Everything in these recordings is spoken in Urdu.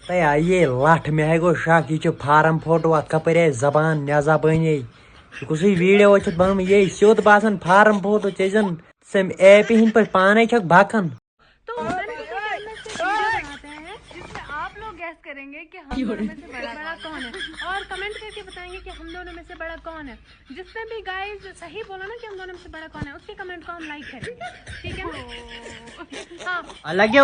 آئیے لٹھ مے گو شک یہ فارم فوٹو ات کپر زبان نظا بنے کس ویڈیو بنم یہ سیود باسان فارم فوٹو ژن سم ایپہ ہند پہ پانے چھک بکان کریں گے کہ ہم دونوں میں سے بڑا کون ہے اور کمنٹ کر کے بتائیں گے کہ ہم دونوں میں سے بڑا کون ہے. جس نے بھی گائز صحیح بولا نا کہ ہم دونوں میں سے بڑا کون ہے اس کے کمنٹ کو ہم لائک کریں گے. ٹھیک ہے ہاں لگے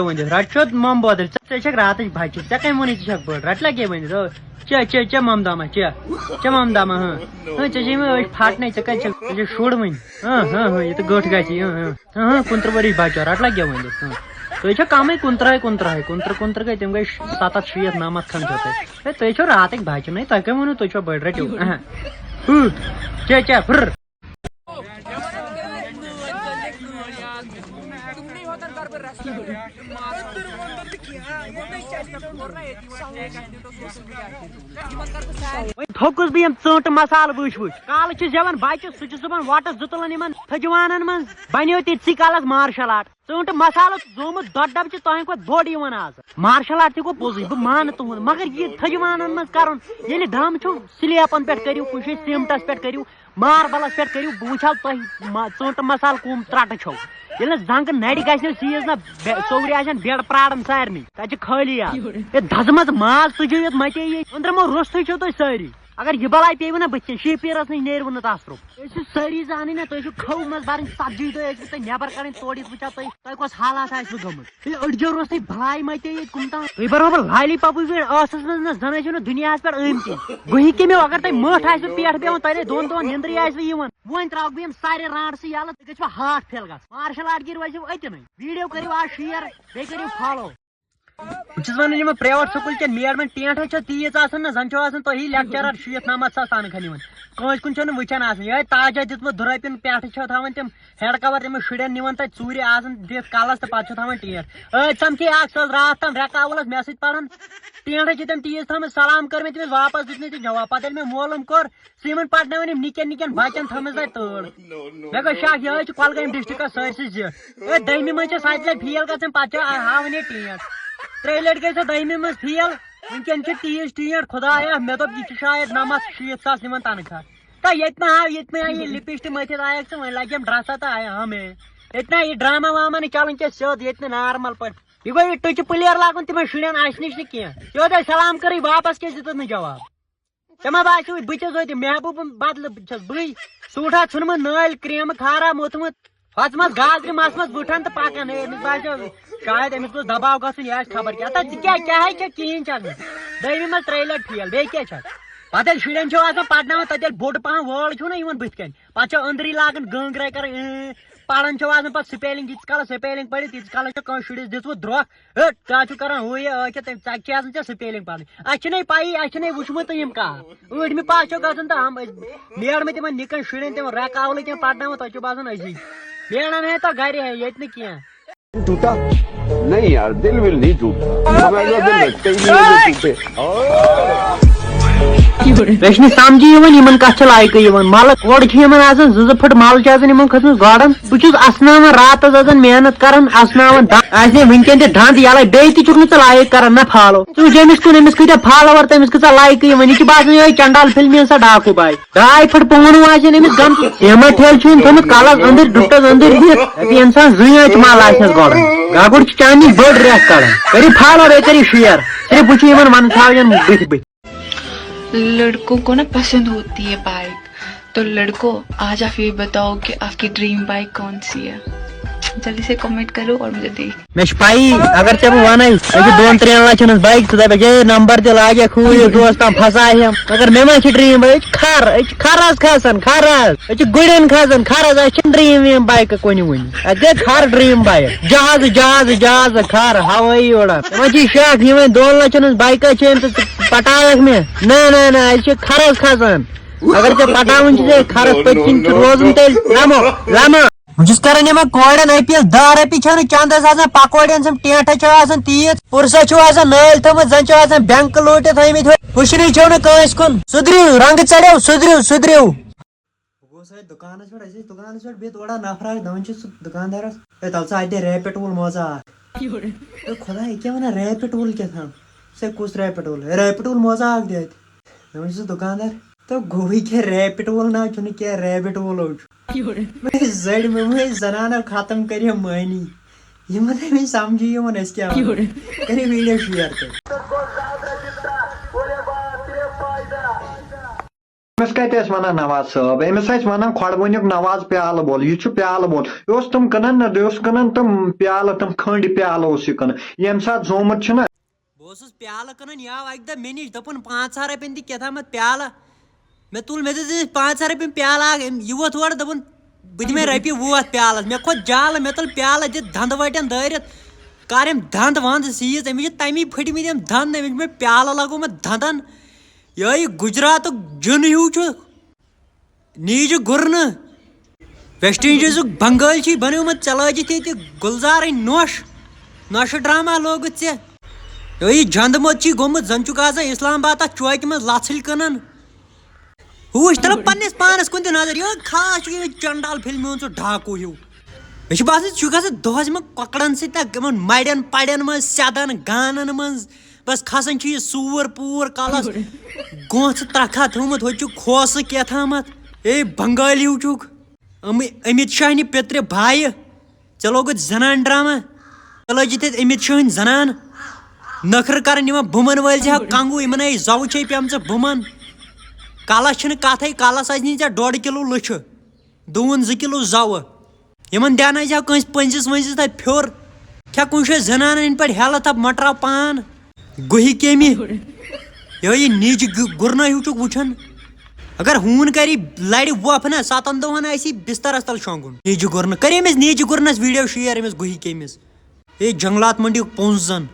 ونت رٹ چھ مم بودل ٹھیک رات بچہ ٹھیک کم ون ٹھیک بڑ رٹ لگے ونت چ مم دامہ چ مم دامہ ہاں ٹھیک پھٹنے ٹھیک شر ون ہاں یہ تو گٹ گی 15 ورش بچہ رٹ لگے ونت تھی کم 15 گئی تم گئی 70 60 90 کھن تھی رات بچہ نا تھی کم ونو تھی بڑ رٹو چ پھر تھوکس بہ ژونٹ مسالہ وچ کال زیون بچہ سہ صبح وٹس زتلن تھجوانن من بنو تیتسی کالس مارشل آرٹ ژونٹ مسالہ زومت دۄد ڈبہ تہ کھت بوڑ آز مارشل آرٹ تہ گو پوزی بہ مان تہد مگر یہ تھجوانن من کرن یل ڈرم چھو سلیپن پہ کرو کچھ سیمٹس پہ کرو ماربلس پہ کرو بہ وچھو تہ ژونٹ مسالہ کم ترٹ چھو یل زنگ نڑ گھن سیز نا سوری آن بیڑ پرارن سارے تتہ خالی آ دزمت ماز تجو یت متے یہ اندرمو روستے چھو تھی ساری اگر یہ بلائی پیو نا بچے شیپیرس نش نیرو نا تس رو ساری زان نا تھی کھو مز برن 70 دہ تھی نبر کڑ توڑ وچا تھی کس حالات گمت اڑجو روز تھی بلائی متے یہ کم تام تھی برو بہ لالی پاپو ٲسس مز نا زن ٲسو نا دنیا پہ آمتی بہ کمو اگر تھی مٹھ آسو پیٹ بیوان تۄہہِ دون دۄہن نندری آسو ون تراو بہ سارے رانڈ سے یلہ تھی گژھو ہاٹ پھیل گژھ مارشل آرٹ گیر روزو اتنے ویڈیو کرو آج شیئر بیٚیہِ کٔرِو فالو بہت ون پریویٹ سکول چین میڈمن ٹینٹ تیز نا زن تھی لیکچرر 60-90 ساس تنخواہ کس کن وچان یہ تاجا دتمت 2 رۄپین پہ تھوان تم ہیڈ کور تم شرین نوان تک ژور دت کلس تو پتہ تھوان ٹینٹ سمکھے سو رات تام ریکاولس مے ست پڑھان ٹینٹ تم تیز تھمت سلام کر تمس واپس دت نی جواب پتہ میں معلوم کور سیمن پڑھن نکن بچن تھمز تر مے گو شک یہ کولگام ڈسٹرکس سرسی زٹ دہمہ مجھ ست لٹ فیل گھن پتہ ہاون یہ ٹینٹ 3 لٹ گئی سو دہمہ مز فیل ونکین تیز ٹینٹ خدایا مے دپ یہ شاید 90-60 ساس نوان تنخواہ تو یہ آئی لپسٹک متھت آیک ون لگیم ڈرسا تو آیا ہمیں یہ یہ ڈرامہ واما نا چلان کی سیود یہ نارمل پہ یہ گو یہ ٹچ پلیر لاگن تم شرین اس نش کی سیود سلام کر واپس کیس دت نا جواب تمہ باسو بچس محبوب بدل چھس بے سوٹا ژھنمت نال کریم کھارا موتمت ہوژمت گازر مس مز بٹھن تو پکان امس باسو شاید امس گوس دباؤ گھن یہ خبر کیا کیا کہین چھ دہمہ مز 3 لٹ فیل بیٚیہِ کیا چھ پتہ شرین پڑھنا تیل بوڑ پہن وٲڈ چھو نا یوان بتھ کن پتہ اندری لاگان گنگراے کر پڑھان پہ سپیلنگ ییٖتِس کالس سپیلنگ پڑھ تیٖتِس کالس کم شرس دِژوٕ درٛۄکھ کیا کران ہُہ یہِ ژےٚ کیٛازِ ژےٚ سپیلنگ پڑھن اچھے پی اچھے وچمت یم کانٛہہ ٲٹھمہِ پاس چھو گژھان تو میڈم تمن نکن شرین تم ریکاولے تم پڑھناوان تۄہہِ چھو باسان أزی میڈم ہے تو گھر ہے ییٚتہِ نہٕ کینٛہہ ٹوٹا نہیں یار دل ول نہیں ٹوٹا ہمارا دل رکھتے ہی نہیں ٹوٹے مے سمجھی کت لائق ملک اوڑ آج 2 فٹ مل کھسم گاڑن بہت اسنان رات محنت کران اسنان ونکین دند یل بیٚیہِ تہِ چھُکھ نہٕ ژٕ لائق کران نا فالو ژٕ أمس کُن أمس کۭتیاہ فالوور تٔمس کۭژاہ لائق یہ باسان یہ چنڈال فلمی سا ڈاکو بائی 2.5 فٹ پونو آمس گم سیمٹ ٹھیل تھومت کلس اندر ڈُپٹس اندر دِتھ انسان زۭچ مل آسنس گۄڈن گگُر چانہِ بٔڑ ریکھ کڑان کٔرِو فالو بیٚیہِ کٔرِو شیر صرف بہٕ چھُ ون تھاوان بٕتھِ لڑکوں کو نا پسند ہوتی ہے بائک تو لڑکوں آج آپ یہ بتاؤ کہ آپ کی ڈریم بائک کون سی ہے جلدی سے کمنٹ کرو اور مجھے دیکھ مے پائی اگر ے بہ ون 2-3 لچھن بائک ژٕ دپکھ ہے نمبر تہ لاگیکھ ہُہ دوس تام پھسایم مگر مے ما چھ ڈریم بائک کھرس کھسان کھرس گُرین کھسان کھرس اچھا ڈریم ویم بائک کُنہِ ون اتھ کھر ڈریم بائک جہاز کھر ہوٲیی اڑان وۄنۍ چھ شک یہ 2 لچھن بائک پٹاوکھ مے نہ کھرس کھسان اگر ے پٹاون کھرس پٔتۍ کِنۍ روزُن تیٚلہِ لمو بہٕ چھُس کران یِمن کورٮ۪ن أپیٖل 10 رۄپیہِ چھو نہٕ چندس آسان پکوڑٮ۪ن سم ٹینٹھا چھو آسان تیٖژ پُرسا چھو آسان نٲلۍ تھٲمٕژ زن چھو آسان بینک لوٗٹِتھ تھٲمٕتۍ وٕچھنٕے چھو نہٕ کٲنٛسہِ کُن سُدرِو رنگہٕ ژڑیو سُدرِو گوس دکانس پہ بہت تھوڑا نفر دپان دکاندارس تل سا اتہِ ریپٹ وول موزہ خدا یہ کیا ونان ریپٹ وول کیا تھام سے کس ریپٹول ریپٹول مزاق دے میں سے دکاندار تو گوئی کیا ریپٹول نا چھ کیا ریبٹ وولو میں زڑ میں زنانہ ختم کری معنی یہ سمجھی یہ کیا کری ویڈیو شیئر کر أمس کتہِ ٲسۍ ونان نواز صٲب أمس ٲسۍ ونان کھۄڈوٕنیُک نواز پیالہٕ بول یہِ چھُ پیالہٕ بول یہِ اوس تِم کٕنان نہ یہِ اوس کٕنان تِم پیالہٕ تِم کھٔنڈۍ پیالہٕ اوس یہِ کٕنان ییٚمہِ ساتہٕ زومُت چھُنہ بہٕ اوسُس پیالہٕ کٕنان یہِ آو اکہِ دۄہ مےٚ نِش دوٚپُن 500 رۄپین دِ کیٛاہتامتھ پیالہٕ مےٚ تُل مےٚ دِژ أمِس 500 رۄپین پیالہٕ اکھ یہِ ووت اورٕ دوٚپُن بہٕ دِمے رۄپیہِ 7 پیالس مےٚ کھوٚت جالہٕ مےٚ تُل پیالہٕ دِتھ دنٛدٕ وٹٮ۪ن دٲرِتھ کر یِم دنٛد ونٛد سیٖز أمِس چھِ تمی پھٔٹمٕتۍ یِم دنٛد أمِس چھُ مےٚ پیالہٕ لگومُت دنٛدن یہِ گُجراتُک جُن ہیوٗ چھُ نیٖجہِ گُرنہٕ ویسٹ انڈیٖزُک بنگٲلۍ چھُے بنیومُت ژےٚ لٲجِتھ ییٚتہِ گُلزارٕنۍ نۄشہِ ڈرامہ لوگُتھ ژےٚ یہِ جنٛدٕ موٚد چھُے گوٚمُت زن چھُکھ آسان اسلام آباد تتھ چوکہِ منٛز لژھٕلۍ کٕنان ہُہ وٕچھ ترٛٲو پننِس پانس کُن تہِ نظر یہِ خاص چھُ یہِ چنڈال فِلمہِ ہُنٛد سُہ ڈاکوٗ ہیوٗ مےٚ چھُ باسان ژٕ چھُکھ آسان دۄہس یِمن کۄکرن سۭتۍ یِمن مڑٮ۪ن پڑٮ۪ن منٛز سیٚدن گانن منٛز بس کھسان چھُ یہِ سوٗر پوٗر کالس گونٛژھ ترکھا تھوٚمُت ہوٚتہِ چھُ کھوسہٕ کیٛاتھامتھ اے بنگٲلۍ ہیوٗ چھُکھ امِت شاہنہِ پِترِ بایہِ ژےٚ لوگُتھ زنان ڈرامہ ژےٚ لٲجِتھ ییٚتہِ امِت شاہنۍ زنان نخرٕ کران یِمن بُمن وٲلۍ زِ ہا کنگوٗ یِمن ہے زوٕ چھے پیمژٕ بُمن کلس چھنہٕ کتھے کلس آسنی ژےٚ 1.5 کِلوٗ لٔچھِ دوٗن 2 کِلوٗ زوٕ یِمن دیانٲیزِ ہا کٲنٛسہِ پٔنزِس ؤنزِس تتہِ پھیوٚر کھےٚ کُنہِ جایہِ زنانن ہٕنٛدۍ پٲٹھۍ ہیلہٕ تھپ مٹراو پان گُہہِ کیٚمہِ یہِ نیٖجہِ گُرنہٕ ہیوٗ چھُکھ وٕچھان اگر ہوٗن کری لڑِ وۄپھ نا 7 دۄہن آسی بسترس تل شۄنگُن نیٖجہِ گُرنہٕ کر أمِس نیٖجہِ گُرنس ویڈیو شیر أمِس گُہہِ کیٚمِس اے جنگلات منڈیُک پونٛسہٕ زن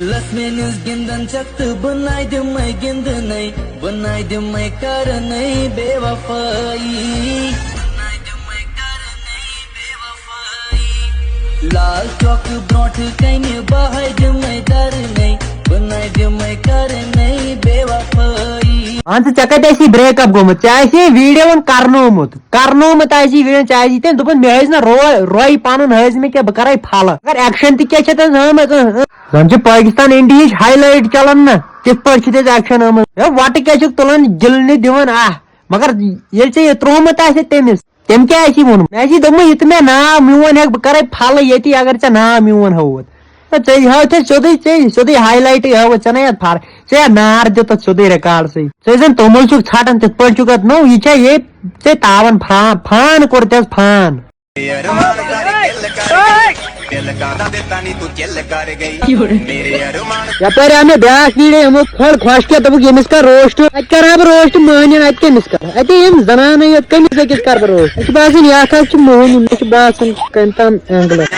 لسمینس گندن چکت بنائی دمے گندنے بنائی دمے کرنے بے وفائی لال چوک برونٹ کنے بہائی دمے درنے بنائی دمے کرنے بے وفائی اہن ژےٚ کتہِ آسی بریک اپ گوٚمُت ژےٚ آسی ویڈیو کرنومُت آسی ویڈیو ژےٚ آسی تٔمۍ دوٚپُن مےٚ ہٲیزِ نہٕ روے پنُن ہٲیزِ مےٚ کینٛہہ بہٕ کرے پھلہٕ مگر ایکشن تہِ کیٛاہ چھِ تٔمۍ ہٲمٕژ زن چھِ پٲکستان انڈیہِچ ہائی لایٹ چلان نا تِتھ پٲٹھۍ چھِ تٔمۍ ایکشن ہٲمٕژ وۄٹہٕ کیٛاہ چھُکھ تُلان گِلنہِ دِوان مگر ییٚلہِ ژےٚ یہِ تروومُت آسہِ تٔمِس تٔمۍ کیٛاہ آسی ووٚنمُت مےٚ آسی دوٚپمُت یہِ تہٕ مےٚ ناو میون ہٮ۪کہٕ بہٕ کرے پھلہٕ ییٚتی اگر ژےٚ ناو میون ہووُتھ ژےٚ ہٲوتھ سیوٚدُے ہائی لایٹٕے ہٲوٕتھ ژےٚ نَے یتھ فرق ژےٚ یا نار دِتُتھ سیوٚدُے رِکاڈسٕے ژےٚ زن توٚمُل چھُکھ ژھٹان تِتھ پٲٹھۍ چھُکھ اتھ نوٚو یہِ چھا یے ژےٚ تاون فان کوٚر تہِ حظ فان یپٲرۍ آو مےٚ بیاکھ ویڈیو یِمو کھول خۄش کیٛاہ دوٚپُکھ ییٚمِس کر روسٹ اتہِ کرہا بہٕ روسٹ مٔہنِین اتہِ کٔمِس کر اتے یِم زنانٕے یوت کٔمِس أکِس کر بہٕ روسٹ مےٚ چھُ باسان یہِ اکھ چھُ مٔہنیُن مےٚ چھُ باسان کٔمۍ تام اینگلس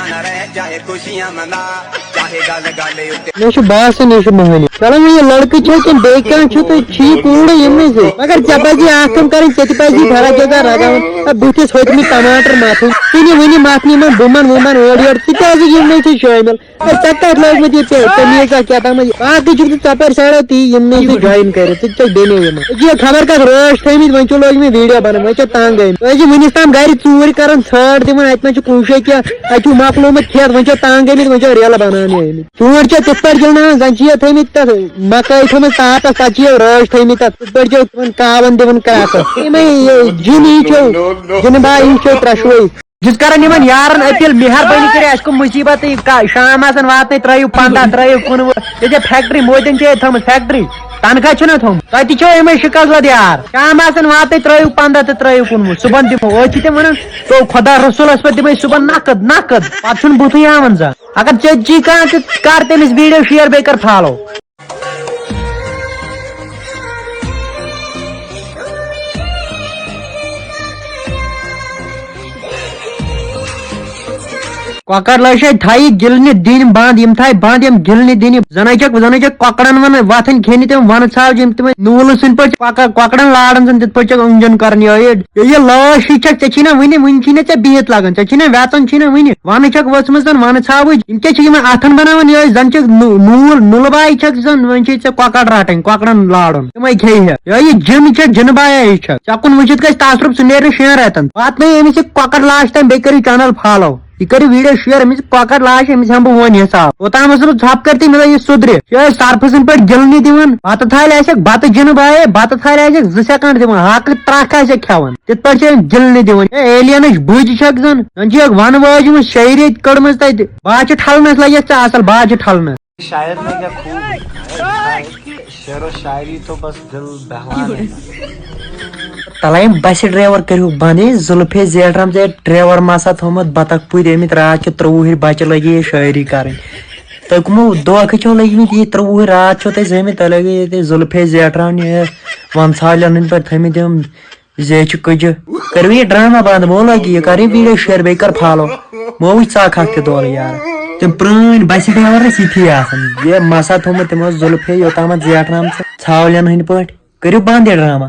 مےٚ چھُ باسان یہِ چھُ مٔہنیوٗ چلو وۄنۍ یہِ لڑکہٕ چھُ کِنہٕ بیٚیہِ کانٛہہ چھُ تہٕ چھُ یہِ کوٗرٕے یِمنٕے سۭتۍ مگر ژےٚ پزی اکھ کٲم کرٕنۍ ژےٚ تہِ پزی فرق یزار لگاوُن بٕتھِس ہوٚتمٕتۍ ٹماٹر متھٕنۍ ژٕ وٕنہِ متھنہِ یِمن بُمن وُمن اورٕ یورٕ ژٕ تہِ ٲسِکھ یِمنٕے سۭتۍ شٲمِل ژےٚ کتہِ لٲگمٕتۍ یہِ تمیٖزا کیٛاہتام باقٕے چھُکھ ژٕ ژۄپٲرۍ سایڈو تی یِمنٕے سۭتۍ جویِن کٔرِتھ ژٕ تہِ چھکھ بیٚنے یِمن ژےٚ چھِ خبر کتھ رٲچھ تھٲمٕتۍ وۄنۍ چھُو لٲگۍ مٕتۍ ویڈیو بناوٕنۍ وۄنۍ چھو تنگ آمٕتۍ تُہۍ چھِ وُنِس تام گرِ ژوٗرِ کران ژھانڈ دِوان اتہِ ما چھُ کُنہِ جایہِ کینٛہہ اتہِ چھُو مۄکلومُت کھٮ۪تھ وۄنۍ چھو تنگ آمٕتۍ وۄنۍ چھو ریلہٕ بناونہِ آمٕتۍ ژوٗنٹھۍ چھو تِتھ پٲٹھۍ گِلناوان زن چھِ یہِ تھٲمٕتۍ تتھ مکٲے تھٲومٕژ تاپس پتہٕ چھِ یہِ رٲچھ تھٲمٕتۍ تتھ تِتھ پٲٹھۍ چھو تِمن کاون دِوان کرٛاکہٕ یِمے جِنۍ چھو جِنہٕ باے چھو ترٛشوے جس کران یِمن یارن اپیل مہربٲنی کٔرِتھ اَسہِ کُن مُصیبت شام آسان واتنٕے ترٲیِو 15 ترٲیِو 19 ییٚتہِ فیکٹری مودین چھِ تھٲومٕژ فیکٹری تنخواہ چھُنہ تھوٚمُت تۄہہِ تہِ چھو یِمے شِکس ود یار شام آسان واتنٕے ترٲیِو 15 تہٕ ترٲیِو 19 صبحن دِمو أتۍ چھِ تِم ونان تو خۄدا رسوٗلس پٮ۪ٹھ دِمے صبحن نقد پتہٕ چھُنہٕ بُتھٕے ہاوان زانٛہہ اگر ژےٚ چی کانٛہہ تہِ کر تٔمِس ویڈیو شیر بیٚیہِ کر فالو کۄکر لٲج تھایہِ گِلنہِ دِنۍ بنٛد یِم تھایہِ بنٛد یِم گِلنہِ دِنہِ زنٕے چھکھ کۄکرن وۄتھان کھٮ۪نہِ تِم ونہٕ یِم تِمے نوٗلہٕ سٕنٛدۍ پٲٹھۍ کۄکرن لاران زن تِتھ پٲٹھۍ چھکھ أنٛجن کران یہِ لٲش ہِش چھکھ ژےٚ چھی نا وُنہِ چھِی نہٕ ژےٚ بِہِتھ لگان ژےٚ چھی نا ویژن چھی نا وُنہِ ونہٕ چھکھ ؤژھمٕژ زن ونہٕ ژھاوٕج یِم کیٛاہ چھِ یِمن اتھن بناوان یِہوے زن چھکھ نُلہٕ باے چھکھ زن وۄنۍ چھے ژےٚ کۄکر رٹٕنۍ کۄکرن لارُن تِمے کھیٚیہِ یہِ جِن چھکھ جِنہٕ بایا ہِش چھکھ ژےٚ کُن وٕچھِتھ گژھِ تصرُف ژٕ نیرِ نہٕ 6 رٮ۪تن واتنٲیِو أمِس یہِ کۄکر لاش تام بیٚیہِ کٔرِو چنل فالو یہ کرو ویڈیو شیئر امس پکڑ لاش امس ہم بہ ون حساب اوتام ژھپ کرتی مے یہ سدرِ یہ سرفسن پہ گلنی دِوان بتہ تھالہِ آسیکھ بتہ جنب آئے بتہ تھالہِ آسیکھ 2 سیکنڈ دِوان ہاکہ ترکھ آسیکھ کھیوان تِتھ پٲٹھۍ چھِ گلنی دِوان ایلینٕچ بٕج چھکھ زن زن چھِ ون واجمٕژ 6 ریٚتۍ کٔڑمٕژ تتہِ باجہِ ٹھلنس لگیکھ ژےٚ اصل باجہِ ٹھلنس شاعر نے کیا خوب شعر و شاعری تو بس دل بہلانے تلائم بس ڈرائیور کرو بند زلفے زیٹرم ژے ڈرائیور مسا تھومت بطخ پوت آمت رات کے 23 بچہ لگی شاعری کریں تھی کمو دھوکہ چھو لگمت یہ 23 رات چھو تھی زمت تھی لگی یہ زلفے زیٹران یہ ونسالن پہ تھمت ہم زیچ کجہ کرو یہ ڈرامہ بند مو لگی یہ کر ویڈیو شیئر بیٚیہِ کر فالو مو وچ ژاک تہ دور یار تم پرٲنۍ بس ڈرائیور یتھی آسان یہ مسا تھومت تمو زلفے یوتامت زیٹرام ژھاولین ہند پٲٹھۍ کرو بند یہ ڈرامہ